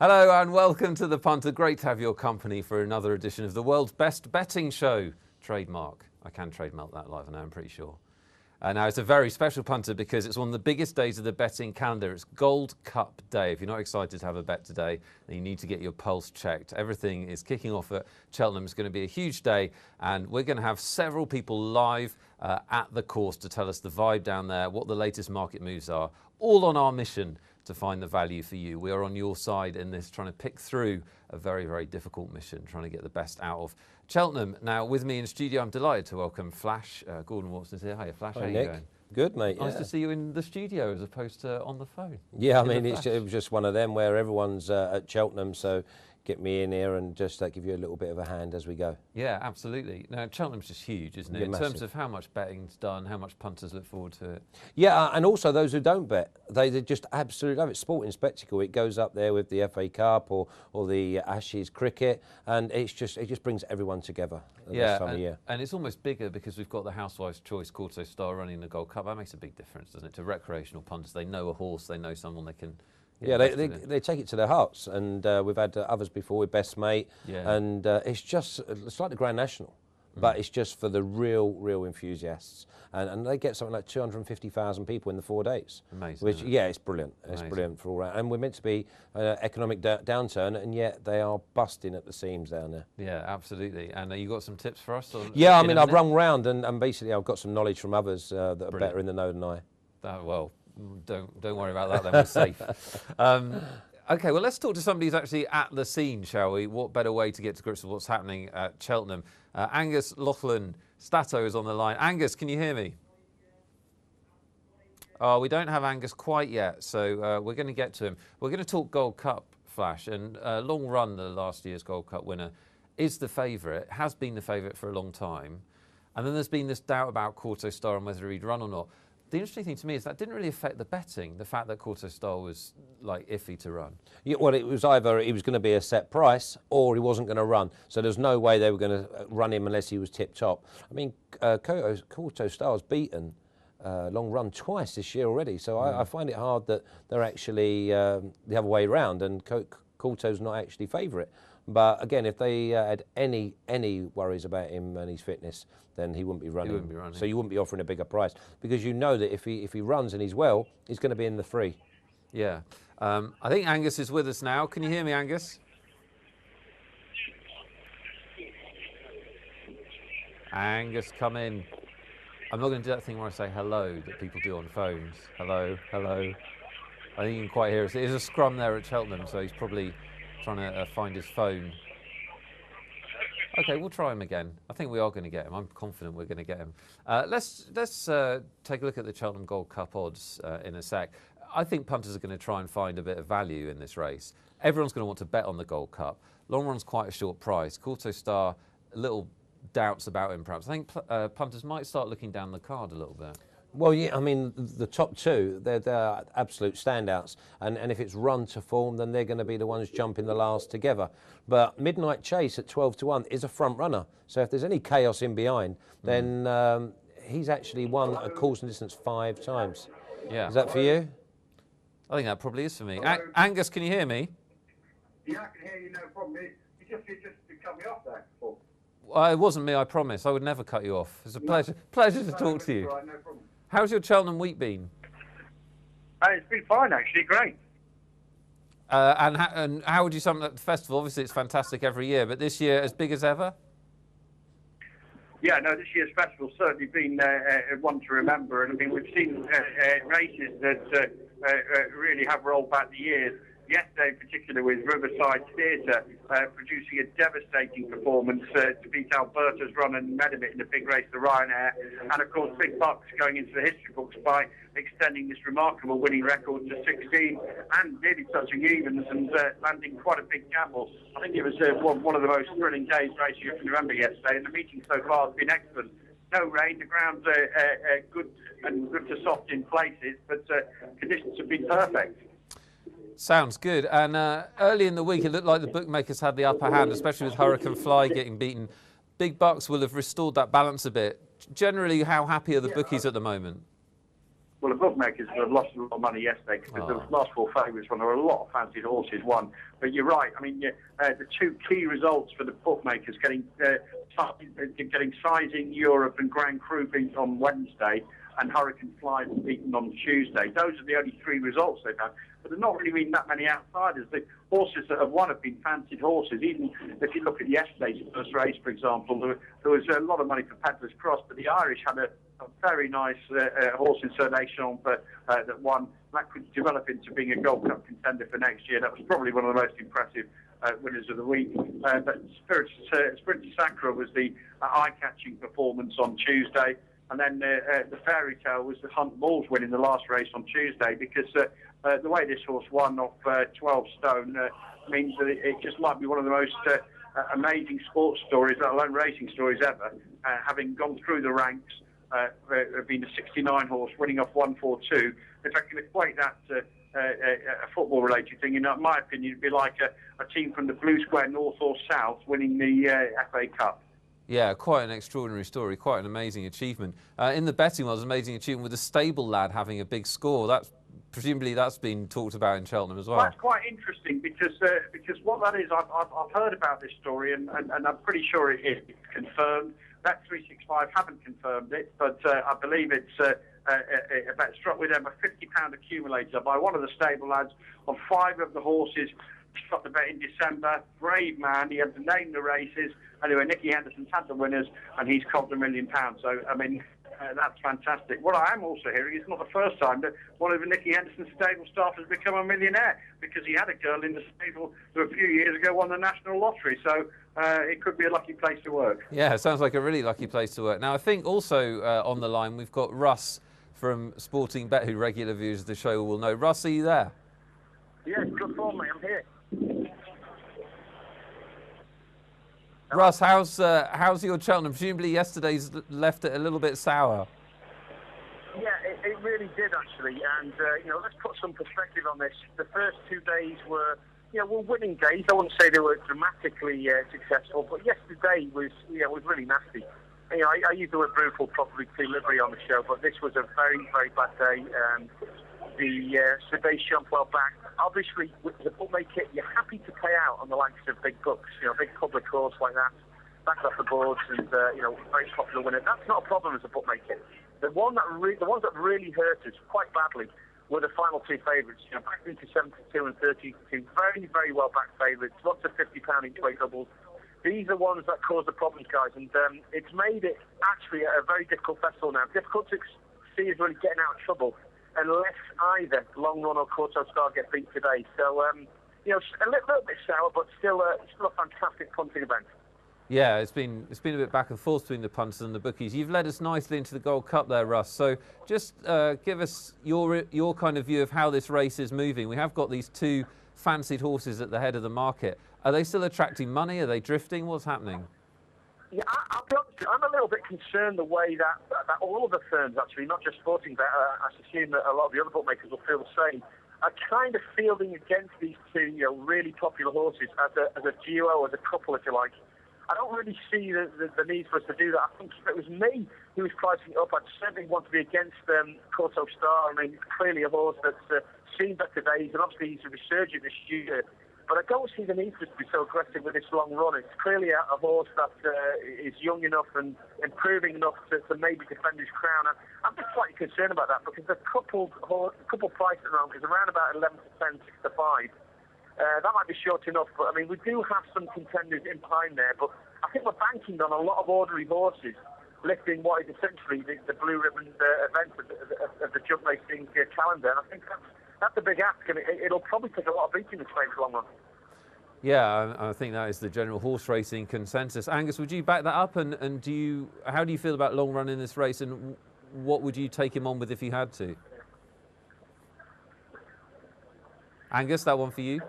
Hello and welcome to the Punter. Great to have your company for another edition of the world's best betting show. Trademark. I can trademark that live, I'm pretty sure. Now it's a very special Punter because it's one of the biggest days of the betting calendar. It's Gold Cup Day. If you're not excited to have a bet today, then you need to get your pulse checked. Everything is kicking off at Cheltenham. It's going to be a huge day, and we're going to have several people live at the course to tell us the vibe down there, what the latest market moves are, all on our mission to find the value for you. We are on your side in this, trying to pick through a very, very difficult mission, trying to get the best out of Cheltenham. Now, with me in studio, I'm delighted to welcome Flash. Gordon Watson's here. Hiya, Flash. How are you going? Good, mate. Nice to see you in the studio as opposed to on the phone. Yeah, I mean, it was just one of them where everyone's at Cheltenham, so get me in here and just give you a little bit of a hand as we go. Yeah, absolutely. Now, Cheltenham's just huge, isn't it? Yeah, in massive. terms of how much betting's done, how much punters look forward to it. Yeah, and also those who don't bet, they just absolutely love it. Sporting spectacle. It goes up there with the FA Cup or the Ashes cricket, and it just brings everyone together this time of year. And it's almost bigger because we've got the Housewife's Choice Quarto Star running the Gold Cup. That makes a big difference, doesn't it? To recreational punters, they know a horse, they know someone they can. Yeah, they take it to their hearts, and we've had others before with Best Mate, and it's like the Grand National, but it's just for the real enthusiasts, and they get something like 250,000 people in the 4 days. Amazing. Which, yeah, it's brilliant. It's brilliant for all round. And we're meant to be economic downturn, and yet they are busting at the seams down there. Yeah, absolutely. And you got some tips for us? Yeah, I mean, I've run round, and basically I've got some knowledge from others that are better in the know than I. Well, don't worry about that, then we're safe. Okay, well, let's talk to somebody who's actually at the scene, shall we? What better way to get to grips with what's happening at Cheltenham? Angus Laughlin Stato is on the line. Angus, can you hear me? Oh, we don't have Angus quite yet, so we're going to get to him. We're going to talk Gold Cup, Flash, and Long Run, the last year's Gold Cup winner, is the favourite, has been the favourite for a long time. And then there's been this doubt about Quarto Star and whether he'd run or not. The interesting thing to me is that didn't really affect the betting, the fact that Quarto Star was like iffy to run. Yeah, well, it was either he was going to be a set price or he wasn't going to run. So there's no way they were going to run him unless he was tip top. I mean, Quarto Star's beaten Long Run twice this year already. So I find it hard that they're actually the other way around, and Quarto's not actually favourite. But again, if they had any worries about him and his fitness, then he wouldn't be running. He wouldn't be running. So you wouldn't be offering a bigger price, because you know that if he runs and he's well, he's going to be in the free. Yeah. I think Angus is with us now. Can you hear me, Angus? Angus, come in. I'm not going to do that thing where I say hello that people do on phones. Hello, hello. I think you can quite hear us. There's a scrum there at Cheltenham, so he's probably trying to find his phone. Okay, we'll try him again. I think we are going to get him. I'm confident we're going to get him. Let's take a look at the Cheltenham Gold Cup odds in a sec. I think punters are going to try and find a bit of value in this race. Everyone's going to want to bet on the Gold Cup. Long Run's quite a short price. Quarto Star, little doubts about him perhaps. I think punters might start looking down the card a little bit. Well, yeah, I mean, the top two, they're absolute standouts. And if it's run to form, then they're going to be the ones jumping the last together. But Midnight Chase at 12-1 is a front runner. So if there's any chaos in behind, then he's actually won a course and distance 5 times. Yeah. Is that for you? I think that probably is for me. Angus, can you hear me? Yeah, I can hear you, no problem. You just cut me off there before. It wasn't me, I promise. I would never cut you off. It's a pleasure to talk to you. Right, no problem. How's your Cheltenham week been? It's been fine, actually. Great. And how would you sum up the festival? Obviously, it's fantastic every year, but this year as big as ever? Yeah, no, this year's festival's certainly been one to remember. And I mean, we've seen races that really have rolled back the years. Yesterday, in particular, with Riverside Theatre producing a devastating performance to beat Alberta's run and Medimit in the big race, the Ryanair, and of course Big Bucks going into the history books by extending this remarkable winning record to 16 and nearly touching evens and landing quite a big gamble. I think it was one of the most thrilling days racing you can remember yesterday, and the meeting so far has been excellent. No rain, the ground's good to soft in places, but conditions have been perfect. Sounds good. And early in the week, it looked like the bookmakers had the upper hand, especially with Hurricane Fly getting beaten. Big Bucks will have restored that balance a bit. Generally, how happy are the bookies at the moment? Well, the bookmakers have lost a lot of money yesterday because the last 4 favourites won. There were a lot of fancied horses won. But you're right. I mean, the 2 key results for the bookmakers getting Sizing Europe and Grand Cru beaten on Wednesday and Hurricane Fly beaten on Tuesday. Those are the only 3 results they've had. But there's not really been that many outsiders. The horses that have won have been fancied horses. Even if you look at yesterday's first race, for example, there was a lot of money for Peddler's Cross, but the Irish had a very nice horse in Sir Nation that won. That could develop into being a Gold Cup contender for next year. That was probably one of the most impressive winners of the week. But Spirit Sacra was the eye-catching performance on Tuesday. And then the fairy tale was the Hunt Bulls winning the last race on Tuesday, because the way this horse won off 12 stone means that it just might be one of the most amazing sports stories, let alone racing stories ever, having gone through the ranks. Being a 69 horse winning off 142. If I can equate that to a football-related thing, in my opinion, it'd be like a team from the Blue Square North or South winning the FA Cup. Yeah, quite an extraordinary story, quite an amazing achievement. In the betting world, it was an amazing achievement with a stable lad having a big score. Presumably that's been talked about in Cheltenham as well. That's quite interesting because what that is, I've heard about this story and I'm pretty sure it's confirmed. Bet365 haven't confirmed it, but I believe it's a bet struck with them, a £50 accumulator by one of the stable lads on 5 of the horses. Struck the bet in December. Brave man. He had to name the races. Anyway, Nicky Henderson's had the winners, and he's copped £1 million. So, I mean, that's fantastic. What I am also hearing is not the first time that one of Nicky Henderson's stable staff has become a millionaire, because he had a girl in the stable who a few years ago won the National Lottery. So it could be a lucky place to work. Yeah, it sounds like a really lucky place to work. Now, I think also on the line we've got Russ from Sporting Bet, who regular viewers of the show will know. Russ, are you there? Yeah, good form, mate. I'm here. Russ, how's your Cheltenham? Presumably yesterday's left it a little bit sour. Yeah, it really did actually, and let's put some perspective on this. The first 2 days were winning days. I wouldn't say they were dramatically successful, but yesterday was really nasty. I use the word brutal probably too liberally on the show, but this was a very, very bad day. The sedation well back. Obviously, with the bookmaker, you're happy to pay out on the likes of big books, big public horse like that, back off the boards, and very popular winner. That's not a problem as a bookmaker. The ones that really hurt us quite badly were the final 2 favourites. Back into 72 and 32, very, very well backed favourites, lots of £50 each way doubles. These are ones that cause the problems, guys, and it's made it actually a very difficult festival now. Difficult to see is really getting out of trouble unless either Long Run or Corto Star get beat today. So, a little bit sour, but still a fantastic punting event. Yeah, it's been a bit back and forth between the punters and the bookies. You've led us nicely into the Gold Cup there, Russ. So just give us your kind of view of how this race is moving. We have got these 2 fancied horses at the head of the market. Are they still attracting money? Are they drifting? What's happening? Yeah, I'll be honest, I'm a little bit concerned the way that all of the firms, actually, not just Sporting Bet, I assume that a lot of the other bookmakers will feel the same, are kind of fielding against these 2 really popular horses as a duo, as a couple, if you like. I don't really see the need for us to do that. I think if it was me who was pricing it up, I'd certainly want to be against Corto Star. I mean, it's clearly a horse that's seen better days, and obviously he's a resurgent this year. But I don't see the need for us to be so aggressive with this long run. It's clearly a horse that is young enough and improving enough to maybe defend his crown. I'm just slightly concerned about that, because the couple price at the moment is around about 11 to 10, 6 to 5. That might be short enough, but I mean, we do have some contenders in behind there. But I think we're banking on a lot of ordinary horses lifting what is essentially the blue ribbon event of the jump racing calendar. And I think that's a big ask, and it'll probably take a lot of beating this race long run. Yeah, I think that is the general horse racing consensus. Angus, would you back that up? And how do you feel about long run in this race? And what would you take him on with if you had to? Angus, that one for you.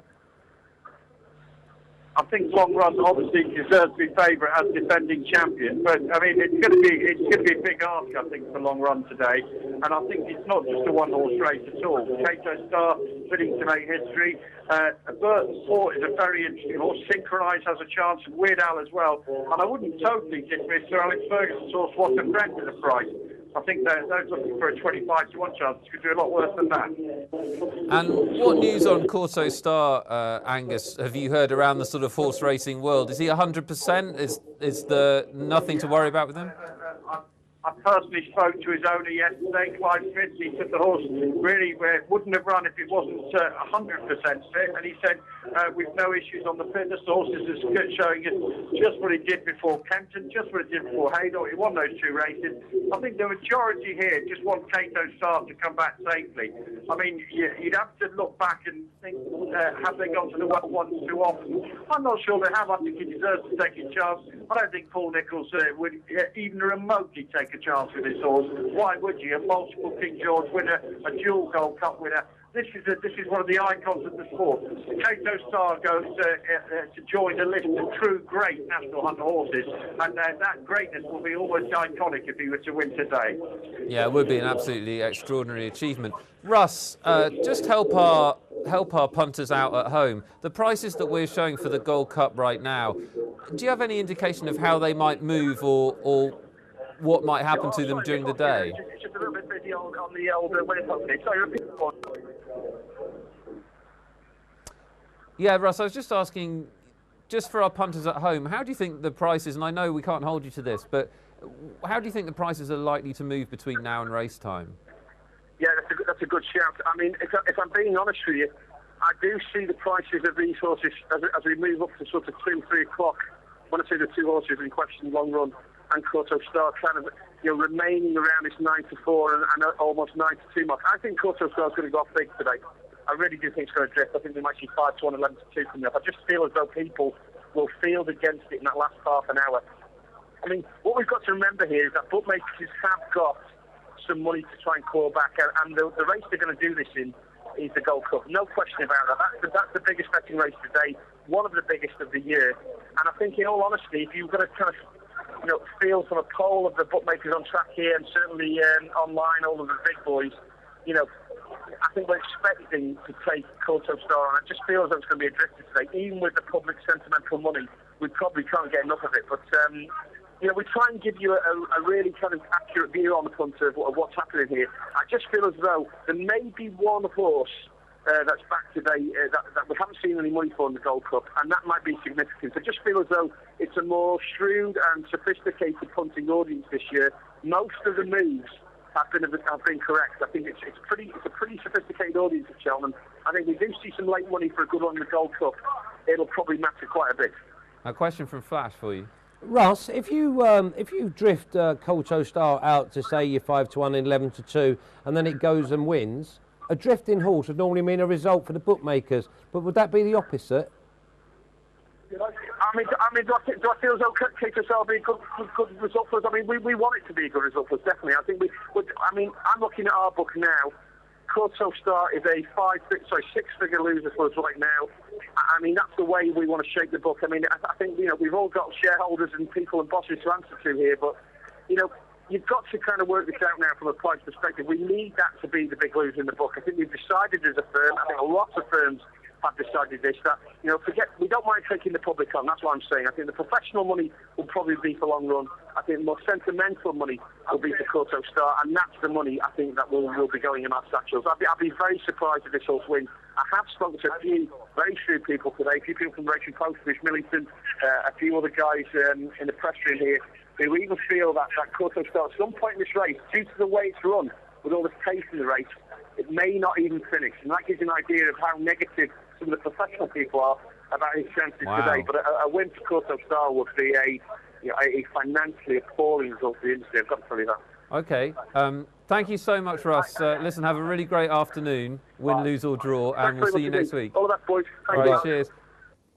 I think Long Run obviously deserves to be favourite as defending champion, but I mean it's going to be a big ask, I think, for Long Run today, and I think it's not just a one-horse race at all. Corto Star fitting to make history. Burton Sport is a very interesting horse. Synchronise has a chance, and Weird Al as well. And I wouldn't totally dismiss Sir Alex Ferguson's horse What a Friend at a price. I think those looking for a 25-1 chance could do a lot worse than that. And what news on Corso Star, Angus, have you heard around the sort of horse racing world? Is he 100%? Is there nothing to worry about with him? I personally spoke to his owner yesterday, Clive Smith. He said the horse really wouldn't have run if it wasn't 100% fit, and he said with no issues on the fitness. The horse is showing us just what he did before Kempton, just what he did before Haydock. He won those 2 races. I think the majority here just want Cato Star to come back safely. I mean, you'd have to look back and think, have they gone to the well once too often? I'm not sure they have. I think he deserves to take a chance. I don't think Paul Nicholls would even remotely take a chance with this horse. Why would you? A multiple King George winner, a dual Gold Cup winner. This is one of the icons of the sport. Cato Star goes to join a list of true great National Hunter horses, and that greatness will be almost iconic if he were to win today. Yeah, it would be an absolutely extraordinary achievement. Russ, just help our punters out at home. The prices that we're showing for the Gold Cup right now, do you have any indication of how they might move or what might happen to them during the day? It's just a little bit busy on the old winning company. Sorry, repeat the point. Yeah, Russ, I was just asking, just for our punters at home, how do you think the prices, and I know we can't hold you to this, but how do you think the prices are likely to move between now and race time? Yeah, that's a good shout. I mean, if I'm being honest with you, I do see the prices of these horses as we move up to sort of 2, 3 o'clock. When I see the 2 horses in question, Long Run and Corto Star, kind of remaining around this 9-4 and almost 9-2 mark. I think Corto Star is going to go off big today. I really do think it's going to drift. I think we might see 5-1, 11-2 coming up. I just feel as though people will field against it in that last half an hour. I mean, what we've got to remember here is that bookmakers have got some money to try and claw back, and the race they're going to do this in is the Gold Cup. No question about that. That's the biggest betting race today, one of the biggest of the year. And I think, in all honesty, if you've got to kind of feel from a poll of the bookmakers on track here, and certainly online, all of the big boys, I think we're expecting to take Corto Star, and I just feel as though it's going to be a drifter today. Even with the public sentimental money, we probably can't get enough of it. But, we try and give you a really kind of accurate view on the Punter of what's happening here. I just feel as though there may be one horse that's back today that we haven't seen any money for in the Gold Cup, and that might be significant. I just feel as though it's a more shrewd and sophisticated punting audience this year. Most of the moves have been correct. I think it's a pretty sophisticated audience at Cheltenham. I think we do see some late money for a good one in the Gold Cup. It'll probably matter quite a bit. A question from Flash for you. Russ, if you drift Corto Star out to say you're 5-1 and 11-2, and then it goes and wins, a drifting horse would normally mean a result for the bookmakers. But would that be the opposite? I mean, do I feel as though Cato Star will be a good result for us? I mean, we want it to be a good result for us, definitely. I think I'm looking at our book now. Corto Star is a 6-figure loser for us right now. I mean, that's the way we want to shape the book. I mean, I think, we've all got shareholders and people and bosses to answer to here, but, you've got to kind of work this out now from a price perspective. We need that to be the big loser in the book. I think we've decided as a firm, I think lots of firms have decided this, that, we don't mind taking the public on, that's what I'm saying. I think the professional money will probably be for Long Run. I think the more sentimental money will be for Corto Star, and that's the money I think that will be going in our satchels. I'd be very surprised if this horse wins. I have spoken to a few very shrewd people today, a few people from Racing Post, Rich Millington, a few other guys in the press room here, who even feel that Corto Star, at some point in this race, due to the way it's run, with all this pace in the race, it may not even finish. And that gives you an idea of how negative some of the professional people are about his chances today. But a win for Corto Star would be a financially appalling result for the industry. I've got to tell you that. Okay. Thank you so much, Russ. Listen, have a really great afternoon, win, lose or draw, and we'll see you next week. All the best, boys. Thank you. Cheers.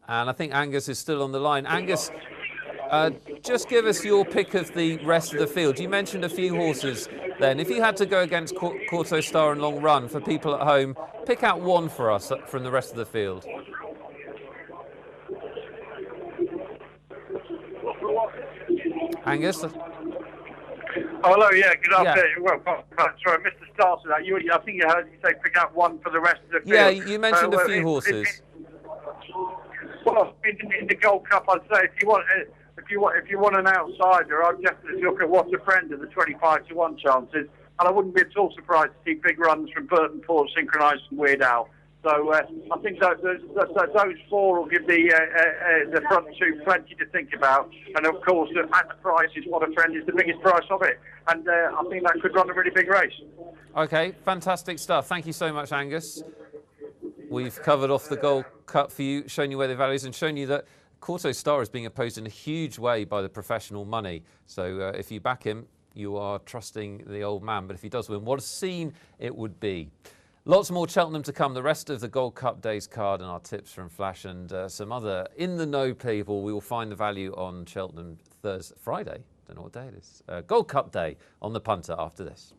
And I think Angus is still on the line. Angus, just give us your pick of the rest of the field. You mentioned a few horses then. If you had to go against Corto Star and Long Run for people at home, pick out one for us from the rest of the field. Angus? Hello, yeah, good afternoon. Yeah. Well, sorry, Mr. Stars to that. I think you heard you say pick out one for the rest of the field. Yeah, you mentioned a few horses. Well, in the Gold Cup, I'd say if you want a if you want an outsider, I'd definitely look at What's a Friend at the 25-1 chances, and I wouldn't be at all surprised to see big runs from Burton, Ford, Synchronised, and Weird Al. So I think those four will give the front two plenty to think about. And of course, at the prices, What a Friend is the biggest price of it. And I think that could run a really big race. Okay, fantastic stuff. Thank you so much, Angus. We've covered off the Gold Cup for you, shown you where the value is, and shown you that Corto Star is being opposed in a huge way by the professional money. So if you back him, you are trusting the old man. But if he does win, what a scene it would be. Lots more Cheltenham to come. The rest of the Gold Cup Days card and our tips from Flash and some other in-the-know people. We will find the value on Cheltenham Friday. Don't know what day it is. Gold Cup Day on the Punter after this.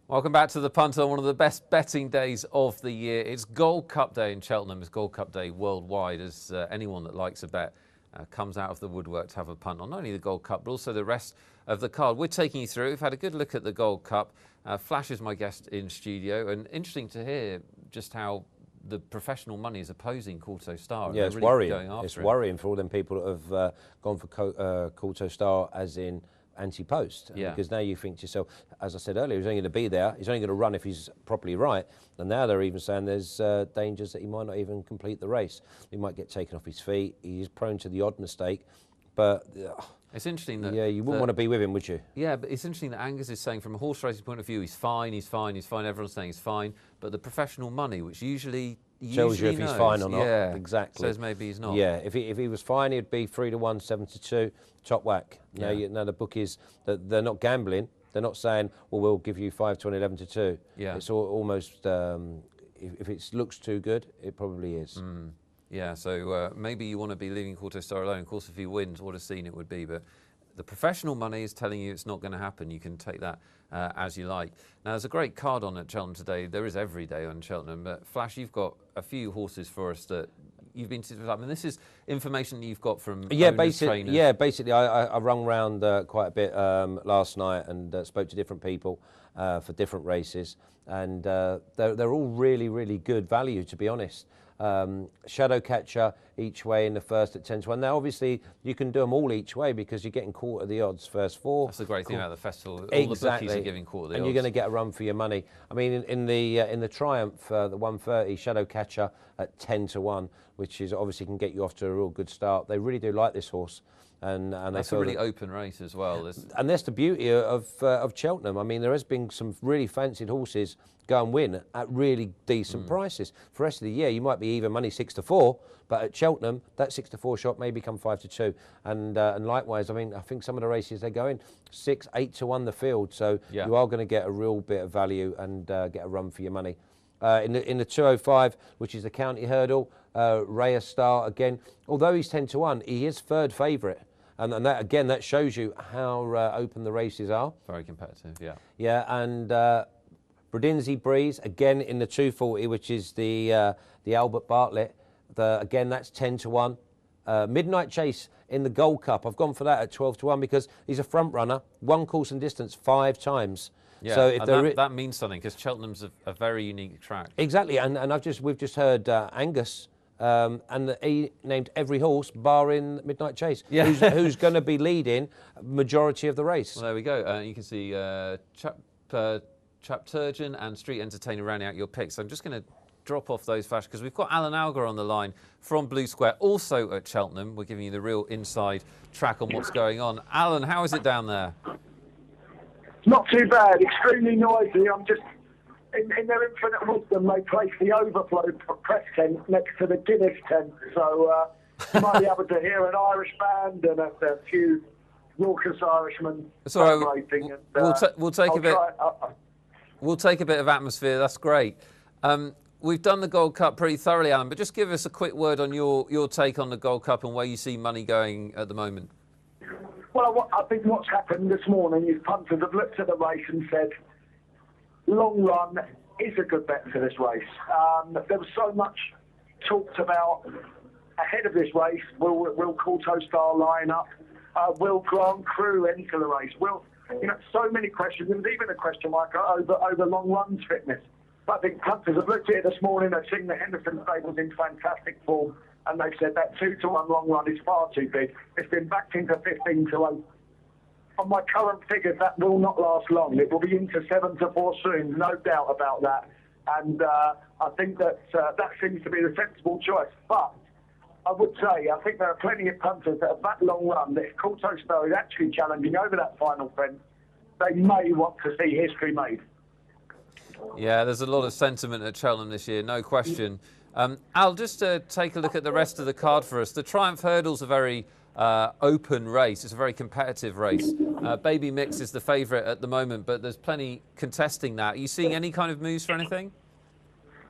Welcome back to the Punter, one of the best betting days of the year. It's Gold Cup Day in Cheltenham. It's Gold Cup Day worldwide, as anyone that likes a bet comes out of the woodwork to have a punt on not only the Gold Cup, but also the rest of the card. We're taking you through. We've had a good look at the Gold Cup. Flash is my guest in studio, and interesting to hear just how the professional money is opposing Corto Star. Yeah, it's really worrying. It's worrying for all them people that have gone for Corto Star as in anti-post. Yeah. Because now you think to yourself, as I said earlier, he's only going to be there. He's only going to run if he's properly right. And now they're even saying there's dangers that he might not even complete the race. He might get taken off his feet. He's prone to the odd mistake. But it's interesting that... Yeah, you wouldn't want to be with him, would you? Yeah, but it's interesting that Angus is saying from a horse racing point of view, he's fine, he's fine, he's fine. Everyone's saying he's fine. But the professional money, which usually tells you if knows, he's fine or not. Yeah, exactly. Says maybe he's not. Yeah, if he was fine, he'd be 3-1, 7-2, top whack. Yeah. Now the bookies, they're not gambling. They're not saying, well, we'll give you 5-2 and 11-2. Yeah. It's almost, if it looks too good, it probably is. Mm. Yeah, so maybe you want to be leaving Corto Star alone. Of course, if he wins, what a scene it would be. But the professional money is telling you it's not going to happen. You can take that as you like. Now, there's a great card on at Cheltenham today. There is every day on Cheltenham. But Flash, you've got a few horses for us that you've been to. I mean, this is information that you've got from trainers. Yeah, basically, I rung round quite a bit last night and spoke to different people for different races. And they're all really, really good value, to be honest. Shadow Catcher each way in the first at 10-1. Now, obviously, you can do them all each way because you're getting caught at the odds first four. That's the great thing about the festival. Exactly. All the bookies are giving caught at the odds. And you're going to get a run for your money. I mean, in the Triumph, the 130, Shadow Catcher at 10-1, which is obviously can get you off to a real good start. They really do like this horse. And that's a really open race as well. And that's the beauty of Cheltenham. I mean, there has been some really fancied horses go and win at really decent prices. For the rest of the year, you might be even money 6-4, but at Cheltenham, that 6-4 shot may become 5-2. And likewise, I mean, I think some of the races they're going 6, 8-1 the field. So you are going to get a real bit of value and get a run for your money. In the 205, which is the county hurdle, Raya Star again. Although he's 10-1, he is third favourite. And that, again, that shows you how open the races are. Very competitive, yeah. Yeah, and Bredinzi Breeze, again, in the 240, which is the Albert Bartlett. Again, that's 10-1. Midnight Chase in the Gold Cup. I've gone for that at 12-1 because he's a front runner, one course and distance 5 times. Yeah, so and that means something because Cheltenham's a very unique track. Exactly, and we've just heard Angus. And he named every horse barring Midnight Chase, who's going to be leading majority of the race. Well, there we go. You can see Chapturgeon and Street Entertainer rounding out your picks. I'm just going to drop off those Flash because we've got Alan Alger on the line from Blue Square, also at Cheltenham. We're giving you the real inside track on what's going on. Alan, how is it down there? Not too bad. Extremely noisy. I'm just... In their infinite wisdom, they place the overflow press tent next to the Guinness tent, so you might be able to hear an Irish band and a few raucous Irishmen celebrating. We'll take a bit of atmosphere. That's great. We've done the Gold Cup pretty thoroughly, Alan, but just give us a quick word on your take on the Gold Cup and where you see money going at the moment. Well, I think what's happened this morning is punters have looked at the race and said, long run is a good bet for this race. There was so much talked about ahead of this race. Will Corto Star line up? Will Grand Cru enter the race? Will so many questions. There was even a question mark over Long Run's fitness. But I think punters have looked at it this morning. They've seen the Henderson stables in fantastic form, and they've said that 2-1 Long Run is far too big. It's been backed into 15-8. On my current figures, that will not last long. It will be into 7-4 soon, no doubt about that. And I think that that seems to be the sensible choice. But I would say, I think there are plenty of punters that have that Long Run, that if Courto Star is actually challenging over that final fence, they may want to see history made. Yeah, there's a lot of sentiment at Cheltenham this year, no question. Al, just to take a look at the rest of the card for us. The Triumph Hurdle's a very open race. It's a very competitive race. Baby Mix is the favourite at the moment, but there's plenty contesting that. Are you seeing any kind of moves for anything?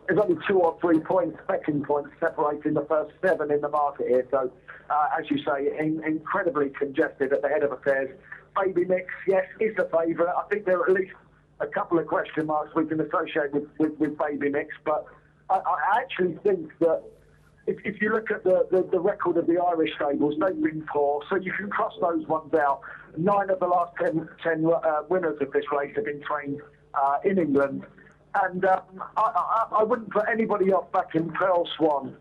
There's only 2 or 3 points, betting points, separating the first 7 in the market here. So, as you say, incredibly congested at the head of affairs. Baby Mix, yes, is the favourite. I think there are at least a couple of question marks we can associate with Baby Mix, but I actually think that if you look at the record of the Irish stables, they've been poor, so you can cross those ones out. 9 of the last 10 winners of this race have been trained in England. And I wouldn't put anybody off back in Pearl Swan.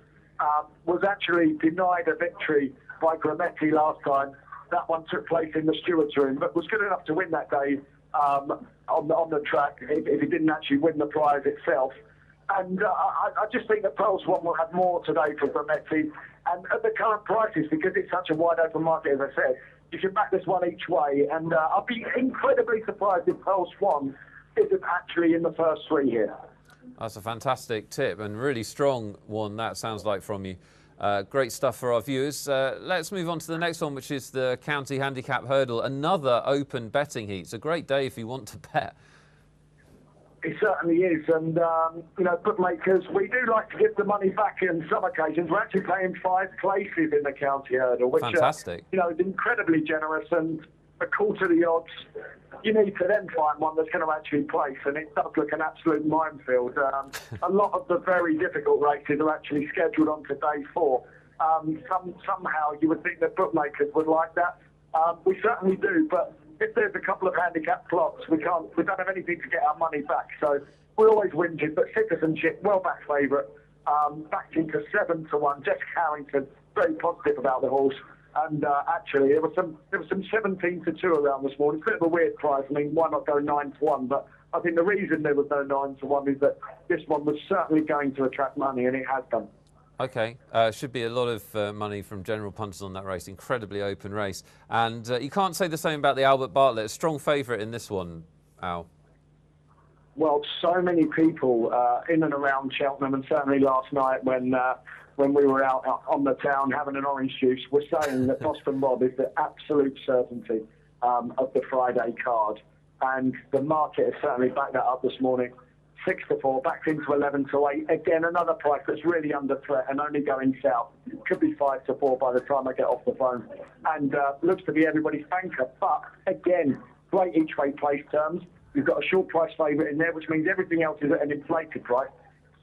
Was actually denied a victory by Grametti last time. That one took place in the Stewards' room, but was good enough to win that day on the track if he didn't actually win the prize itself. And I just think that Pearl Swan will have more today for Grametti. And at the current prices, because it's such a wide open market, as I said, you can back this one each way. And I'll be incredibly surprised if Pearl Swan isn't actually in the first 3 here. That's a fantastic tip and really strong one, that sounds like, from you. Great stuff for our viewers. Let's move on to the next one, which is the County Handicap Hurdle. Another open betting heat. It's a great day if you want to bet. It certainly is. And, bookmakers, we do like to give the money back on some occasions. We're actually paying 5 places in the County Hurdle, which fantastic. Is incredibly generous, and a quarter the odds. You need to then find one that's going to actually place, and it does look an absolute minefield. A lot of the very difficult races are actually scheduled on to day 4. Somehow you would think that bookmakers would like that. We certainly do, but if there's a couple of handicap plots, we don't have anything to get our money back. So we're always whinging, but Citizenship, well-backed favourite, backed into 7-1. Jess Carrington, very positive about the horse. And actually, there was some 17-2 around this morning. It's a bit of a weird price. I mean, why not go 9-1? But I think the reason there was no 9-1 is that this one was certainly going to attract money, and it has done. OK, should be a lot of money from general punters on that race. Incredibly open race. And you can't say the same about the Albert Bartlett. A strong favourite in this one, Al. Well, so many people in and around Cheltenham, and certainly last night when we were out on the town having an orange juice, were saying that Boston Bob is the absolute certainty of the Friday card. And the market has certainly backed that up this morning. 6-4, backed into 11-8. Again, another price that's really under threat and only going south. Could be 5-4 by the time I get off the phone. And looks to be everybody's banker. But again, great each way place terms. You've got a short price favourite in there, which means everything else is at an inflated price.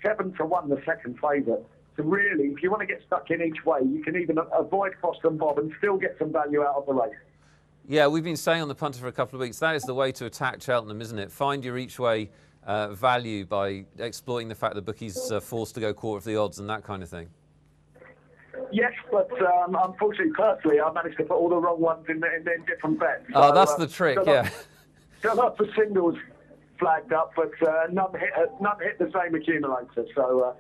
7-1, the second favourite. So really, if you want to get stuck in each way, you can even avoid Boston Bob and still get some value out of the race. Yeah, we've been saying on the Punter for a couple of weeks, that is the way to attack Cheltenham, isn't it? Find your each way value by exploiting the fact that bookies are forced to go quarter of the odds and that kind of thing. Yes, but unfortunately, personally, I managed to put all the wrong ones in different bets. So, oh, that's the trick, yeah. Got lots of singles flagged up, but none hit the same accumulator. So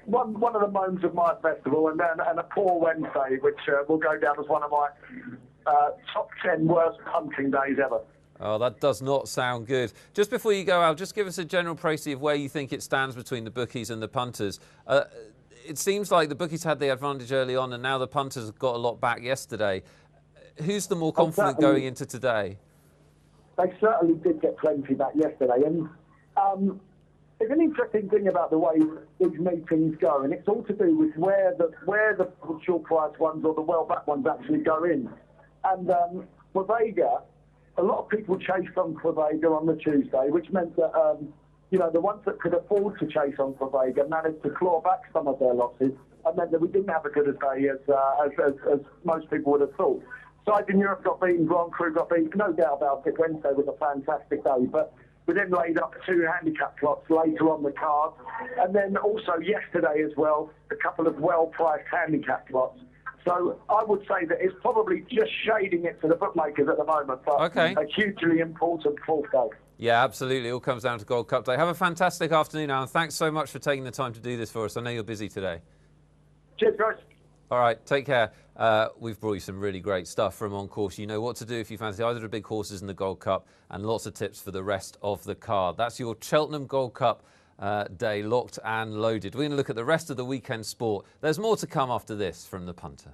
one of the moans of my festival, and a poor Wednesday, which will go down as one of my top 10 worst punting days ever. Oh, that does not sound good. Just before you go, Al, just give us a general précis of where you think it stands between the bookies and the punters. It seems like the bookies had the advantage early on, and now the punters have got a lot back yesterday. Who's the more confident going into today? They certainly did get plenty back yesterday. And there's an interesting thing about the way these meetings go, and it's all to do with where the short price ones or the well-backed ones actually go in. And Quavega, a lot of people chased on Quavega on the Tuesday, which meant that the ones that could afford to chase on Quavega managed to claw back some of their losses, and meant that we didn't have as good a day as most people would have thought. Sides in Europe got beaten, Grand Cru got beaten, no doubt about it. Wednesday was a fantastic day, but we then laid up 2 handicap plots later on the card. And then also yesterday as well, a couple of well-priced handicap plots. So I would say that it's probably just shading it to the bookmakers at the moment, but a hugely important fourth day. Yeah, absolutely. It all comes down to Gold Cup Day. Have a fantastic afternoon, Alan. Thanks so much for taking the time to do this for us. I know you're busy today. Cheers, guys. All right, take care. We've brought you some really great stuff from On Course. You know what to do if you fancy either of the big horses in the Gold Cup, and lots of tips for the rest of the card. That's your Cheltenham Gold Cup day locked and loaded. We're going to look at the rest of the weekend sport. There's more to come after this from the Punter.